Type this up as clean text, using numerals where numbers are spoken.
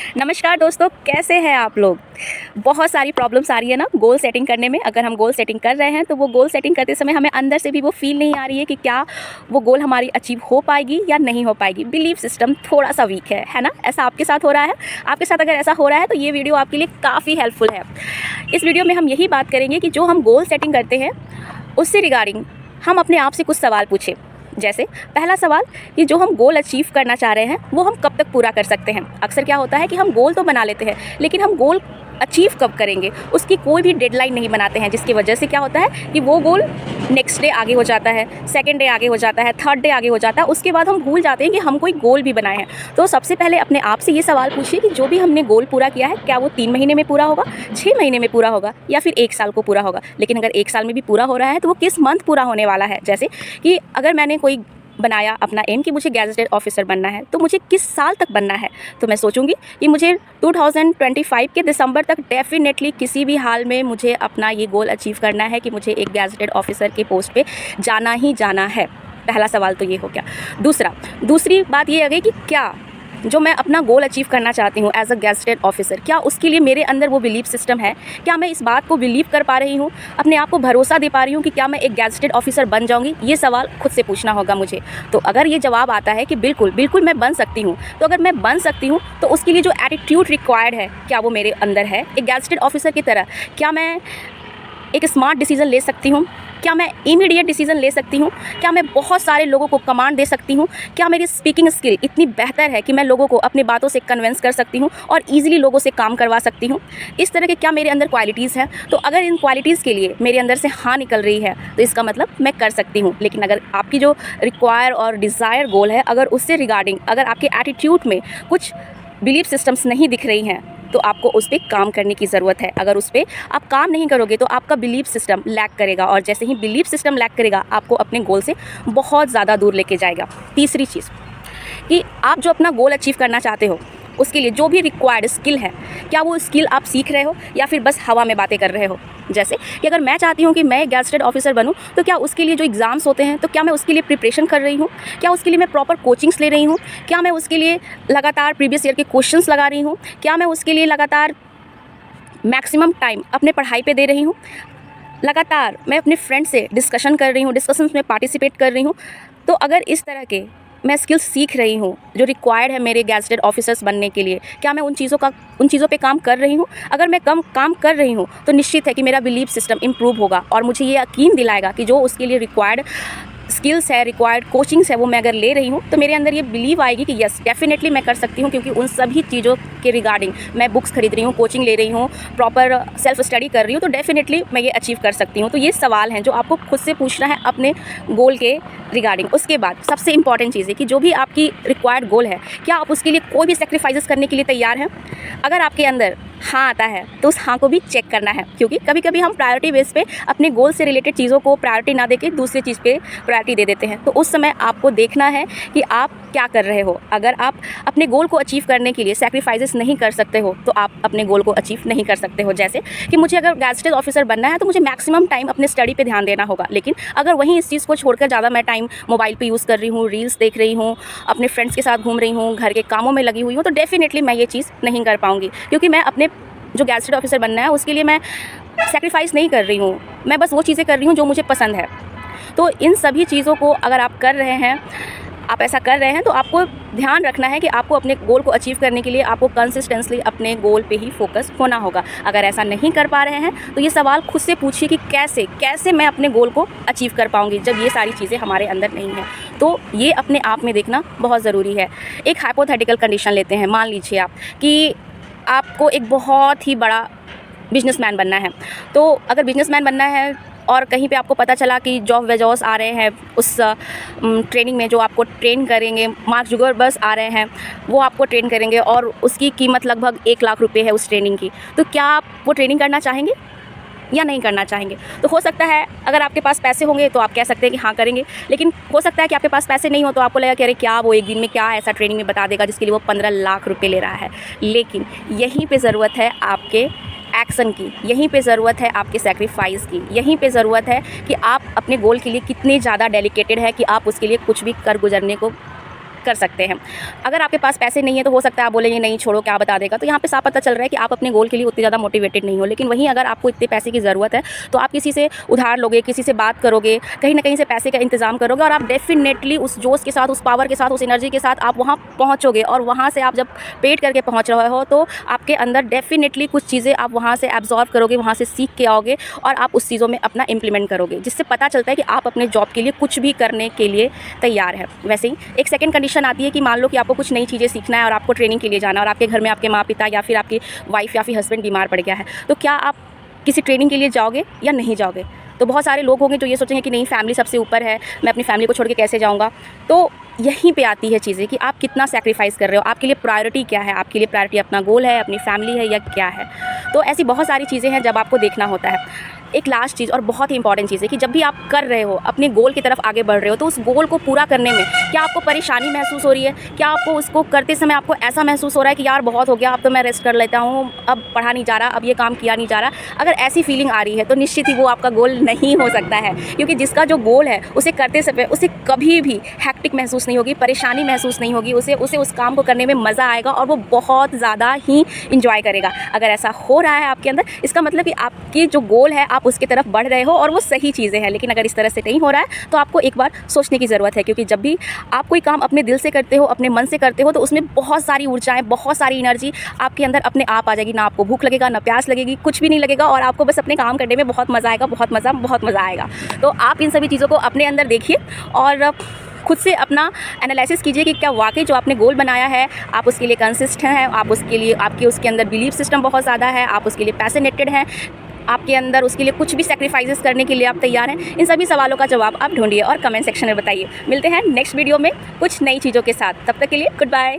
नमस्कार दोस्तों, कैसे हैं आप लोग। बहुत सारी प्रॉब्लम्स आ रही है ना गोल सेटिंग करने में। अगर हम गोल सेटिंग कर रहे हैं तो वो गोल सेटिंग करते समय हमें अंदर से भी वो फील नहीं आ रही है कि क्या वो गोल हमारी अचीव हो पाएगी या नहीं हो पाएगी। बिलीफ सिस्टम थोड़ा सा वीक है ना। ऐसा आपके साथ हो रहा है। आपके साथ अगर ऐसा हो रहा है तो ये वीडियो आपके लिए काफ़ी हेल्पफुल है। इस वीडियो में हम यही बात करेंगे कि जो हम गोल सेटिंग करते हैं उससे रिगार्डिंग हम अपने आप से कुछ सवाल पूछें। जैसे पहला सवाल कि जो हम गोल अचीव करना चाह रहे हैं वो हम कब तक पूरा कर सकते हैं। अक्सर क्या होता है कि हम गोल तो बना लेते हैं लेकिन हम गोल अचीव कब करेंगे उसकी कोई भी डेडलाइन नहीं बनाते हैं, जिसकी वजह से क्या होता है कि वो गोल नेक्स्ट डे आगे हो जाता है, सेकंड डे आगे हो जाता है, थर्ड डे आगे हो जाता है। उसके बाद हम भूल जाते हैं कि हम कोई गोल भी बनाए हैं। तो सबसे पहले अपने आप से ये सवाल पूछिए कि जो भी हमने गोल पूरा किया है क्या वो 3 महीने में पूरा होगा, 6 महीने में पूरा होगा या फिर 1 साल को पूरा होगा। लेकिन अगर 1 साल में भी पूरा हो रहा है तो वो किस मंथ पूरा होने वाला है। जैसे कि अगर मैंने कोई बनाया अपना एम कि मुझे गैजेटेड ऑफिसर बनना है तो मुझे किस साल तक बनना है, तो मैं सोचूंगी कि मुझे 2025 के दिसंबर तक डेफिनेटली किसी भी हाल में मुझे अपना ये गोल अचीव करना है कि मुझे एक गैजेटेड ऑफिसर के पोस्ट पे जाना ही जाना है। पहला सवाल तो ये हो गया। दूसरी बात ये आ गई कि क्या जो मैं अपना गोल अचीव करना चाहती हूँ एज अ गैजेटेड ऑफिसर, क्या उसके लिए मेरे अंदर वो बिलीफ सिस्टम है। क्या मैं इस बात को बिलीव कर पा रही हूँ, अपने आप को भरोसा दे पा रही हूँ कि क्या मैं एक गैजेटेड ऑफिसर बन जाऊँगी। ये सवाल खुद से पूछना होगा मुझे। तो अगर ये जवाब आता है कि बिल्कुल बिल्कुल मैं बन सकती हूँ, तो अगर मैं बन सकती हूँ तो उसके लिए जो एटीट्यूड रिक्वायर्ड है क्या वो मेरे अंदर है। एक गैजेटेड ऑफिसर की तरह क्या मैं एक स्मार्ट डिसीजन ले सकती हूँ, क्या मैं इमीडिएट डिसीजन ले सकती हूँ, क्या मैं बहुत सारे लोगों को कमांड दे सकती हूँ, क्या मेरी स्पीकिंग स्किल इतनी बेहतर है कि मैं लोगों को अपनी बातों से कन्विंस कर सकती हूँ और ईजिली लोगों से काम करवा सकती हूँ। इस तरह के क्या मेरे अंदर क्वालिटीज़ हैं। तो अगर इन क्वालिटीज़ के लिए मेरे अंदर से हाँ निकल रही है तो इसका मतलब मैं कर सकती हूँ। लेकिन अगर आपकी जो रिक्वायर और डिज़ायर गोल है, अगर उससे रिगार्डिंग अगर आपके एटीट्यूड में कुछ बिलीफ सिस्टम्स नहीं दिख रही हैं तो आपको उस पर काम करने की ज़रूरत है। अगर उस पर आप काम नहीं करोगे तो आपका बिलीफ सिस्टम लैक करेगा और जैसे ही बिलीफ सिस्टम लैक करेगा आपको अपने गोल से बहुत ज़्यादा दूर लेके जाएगा। तीसरी चीज़ कि आप जो अपना गोल अचीव करना चाहते हो उसके लिए जो भी रिक्वायर्ड स्किल है, क्या वो स्किल आप सीख रहे हो या फिर बस हवा में बातें कर रहे हो। जैसे कि अगर मैं चाहती हूँ कि मैं एक गैजेटेड ऑफिसर बनूँ तो क्या उसके लिए जो एग्ज़ाम्स होते हैं तो क्या मैं उसके लिए प्रिपरेशन कर रही हूँ, क्या उसके लिए मैं प्रॉपर कोचिंग्स ले रही हूँ, क्या मैं उसके लिए लगातार प्रीवियस ईयर के क्वेश्चंस लगा रही हूँ, क्या मैं उसके लिए लगातार मैक्सिमम टाइम अपने पढ़ाई पे दे रही हूँ, लगातार मैं अपने फ्रेंड से डिस्कशन कर रही हूँ, डिस्कशंस में पार्टिसिपेट कर रही हूँ। तो अगर इस तरह के मैं स्किल्स सीख रही हूँ जो रिक्वायर्ड है मेरे गैजेटेड ऑफिसर्स बनने के लिए, क्या मैं उन चीज़ों पे काम कर रही हूँ। अगर मैं काम कर रही हूँ तो निश्चित है कि मेरा बिलीफ सिस्टम इम्प्रूव होगा और मुझे ये यकीन दिलाएगा कि जो उसके लिए रिक्वायर्ड स्किल्स है, रिक्वायर्ड कोचिंग्स है वो मैं अगर ले रही हूँ तो मेरे अंदर ये बिलीव आएगी कि यस डेफिनेटली मैं कर सकती हूँ, क्योंकि उन सभी चीज़ों के रिगार्डिंग मैं बुक्स खरीद रही हूँ, कोचिंग ले रही हूँ, प्रॉपर सेल्फ स्टडी कर रही हूँ, तो डेफिनेटली मैं ये अचीव कर सकती हूँ। तो ये सवाल हैं जो आपको खुद से पूछना है अपने गोल के रिगार्डिंग। उसके बाद सबसे इंपॉर्टेंट चीज़ है कि जो भी आपकी रिक्वायर्ड गोल है क्या आप उसके लिए कोई भी सेक्रीफाइसेस करने के लिए तैयार हैं। अगर आपके अंदर हाँ आता है तो उस हाँ को भी चेक करना है, क्योंकि कभी कभी हम प्रायोरिटी बेस पे अपने गोल से रिलेटेड चीज़ों को प्रायोरिटी ना देके दूसरी चीज़ पे प्रायोरिटी दे देते हैं। तो उस समय आपको देखना है कि आप क्या कर रहे हो। अगर आप अपने गोल को अचीव करने के लिए सैक्रिफाइसेस नहीं कर सकते हो तो आप अपने गोल को अचीव नहीं कर सकते हो। जैसे कि मुझे अगर गैजेटेड ऑफिसर बनना है तो मुझे मैक्सिमम टाइम अपने स्टडी पे ध्यान देना होगा, लेकिन अगर वहीं इस चीज़ को छोड़कर ज़्यादा मैं टाइम मोबाइल पे यूज़ कर रही हूँ, रील्स देख रही हूँ, अपने फ्रेंड्स के साथ घूम रही हूँ, घर के कामों में लगी हुई हूँ, तो डेफिनेटली मैं ये चीज़ नहीं कर पाऊँगी, क्योंकि मैं अपने जो गैजेटेड ऑफिसर बनना है उसके लिए मैं सैक्रिफाइस नहीं कर रही हूँ, मैं बस वो चीज़ें कर रही हूँ जो मुझे पसंद है। तो इन सभी चीज़ों को अगर आप कर रहे हैं, आप ऐसा कर रहे हैं तो आपको ध्यान रखना है कि आपको अपने गोल को अचीव करने के लिए आपको कंसिस्टेंटली अपने गोल पे ही फोकस होना होगा। अगर ऐसा नहीं कर पा रहे हैं तो ये सवाल खुद से पूछिए कि कैसे मैं अपने गोल को अचीव कर पाऊँगी जब ये सारी चीज़ें हमारे अंदर नहीं हैं। तो ये अपने आप में देखना बहुत ज़रूरी है। एक हाइपोथेटिकल कंडीशन लेते हैं। मान लीजिए आप कि आपको एक बहुत ही बड़ा बिजनेसमैन बनना है। तो अगर बिजनेसमैन बनना है और कहीं पे आपको पता चला कि जॉफ बेजोस आ रहे हैं उस ट्रेनिंग में, जो आपको ट्रेन करेंगे, मार्क जुकरबर्ग आ रहे हैं वो आपको ट्रेन करेंगे और उसकी कीमत लगभग 1 लाख रुपए है उस ट्रेनिंग की, तो क्या आप वो ट्रेनिंग करना चाहेंगे या नहीं करना चाहेंगे। तो हो सकता है अगर आपके पास पैसे होंगे तो आप कह सकते हैं कि हाँ करेंगे, लेकिन हो सकता है कि आपके पास पैसे नहीं हो तो आपको लगेगा कि अरे क्या वो एक दिन में क्या ऐसा ट्रेनिंग में बता देगा जिसके लिए वो 15 लाख रुपए ले रहा है। लेकिन यहीं पे ज़रूरत है आपके एक्शन की, यहीं पे ज़रूरत है आपके सेक्रीफाइस की, यहीं पे ज़रूरत है कि आप अपने गोल के लिए कितने ज़्यादा डेडिकेटेड है कि आप उसके लिए कुछ भी कर गुजरने को कर सकते हैं। अगर आपके पास पैसे नहीं है तो हो सकता है आप बोलेंगे नहीं छोड़ो क्या बता देगा, तो यहाँ पे साफ पता चल रहा है कि आप अपने गोल के लिए उतनी ज़्यादा मोटिवेटेड नहीं हो। लेकिन वहीं अगर आपको इतने पैसे की ज़रूरत है तो आप किसी से उधार लोगे, किसी से बात करोगे, कहीं ना कहीं से पैसे का इंतजाम करोगे और आप डेफिनेटली उस जोश के साथ, उस पावर के साथ, उस एनर्जी के साथ आप वहाँ पहुँचोगे। और वहाँ से आप जब पेड करके पहुँच रहे हो तो आपके अंदर डेफिनेटली कुछ चीज़ें आप वहाँ से एब्जॉर्व करोगे, वहाँ से सीख के आओगे और आप उस चीज़ों में अपना इम्प्लीमेंट करोगे, जिससे पता चलता है कि आप अपने जॉब के लिए कुछ भी करने के लिए तैयार है। वैसे ही एक सेकंड कंडीशन आती है कि मान लो कि आपको कुछ नई चीज़ें सीखना है और आपको ट्रेनिंग के लिए जाना और आपके घर में आपके माँ पिता या फिर आपकी वाइफ या फिर हस्बैंड बीमार पड़ गया है, तो क्या आप किसी ट्रेनिंग के लिए जाओगे या नहीं जाओगे? तो बहुत सारे लोग होंगे जो ये सोचेंगे कि नहीं फैमिली सबसे ऊपर है, मैं अपनी फैमिली को छोड़ के कैसे जाऊँगा। तो यहीं पे आती है चीज़ें कि आप कितना सैक्रिफाइस कर रहे हो, आपके लिए प्रायोरिटी क्या है, आपके लिए प्रायोरिटी अपना गोल है, अपनी फैमिली है या क्या है। तो ऐसी बहुत सारी चीज़ें हैं जब आपको देखना होता है। एक लास्ट चीज़ और बहुत ही इंपॉर्टेंट चीज़ है कि जब भी आप कर रहे हो, अपने गोल की तरफ आगे बढ़ रहे हो, तो उस गोल को पूरा करने में क्या आपको परेशानी महसूस हो रही है? क्या आपको उसको करते समय आपको ऐसा महसूस हो रहा है कि यार बहुत हो गया, अब तो मैं रेस्ट कर लेता हूँ, अब पढ़ा नहीं जा रहा, अब ये काम किया नहीं जा रहा? अगर ऐसी फीलिंग आ रही है तो निश्चित ही वो आपका गोल नहीं हो सकता है, क्योंकि जिसका जो गोल है उसे करते समय उसे कभी भी हैक्टिक महसूस नहीं होगी, परेशानी महसूस नहीं होगी, उसे उस काम को करने में मज़ा आएगा और वो बहुत ज़्यादा ही इंजॉय करेगा। अगर ऐसा हो रहा है आपके अंदर, इसका मतलब कि आपकी जो गोल है आप उसकी तरफ बढ़ रहे हो और वो सही चीज़ें हैं। लेकिन अगर इस तरह से नहीं हो रहा है तो आपको एक बार सोचने की ज़रूरत है, क्योंकि जब भी आप कोई काम अपने दिल से करते हो, अपने मन से करते हो, तो उसमें बहुत सारी ऊर्जाएं, बहुत सारी एनर्जी आपके अंदर अपने आप आ जाएगी। ना आपको भूख लगेगा, ना प्यास लगेगी, कुछ भी नहीं लगेगा और आपको बस अपने काम करने में बहुत मज़ा आएगा, बहुत मज़ा आएगा। तो आप इन सभी चीज़ों को अपने अंदर देखिए और खुद से अपना एनालिसिस कीजिए कि क्या वाकई जो आपने गोल बनाया है आप उसके लिए कंसिस्टेंट हैं, आप उसके लिए, आपके उसके अंदर बिलीफ सिस्टम बहुत ज़्यादा है, आप उसके लिए पैशनेटेड हैं, आपके अंदर उसके लिए कुछ भी सैक्रिफाइसेस करने के लिए आप तैयार हैं। इन सभी सवालों का जवाब आप ढूंढिए और कमेंट सेक्शन में बताइए। मिलते हैं नेक्स्ट वीडियो में कुछ नई चीज़ों के साथ, तब तक के लिए गुड बाय।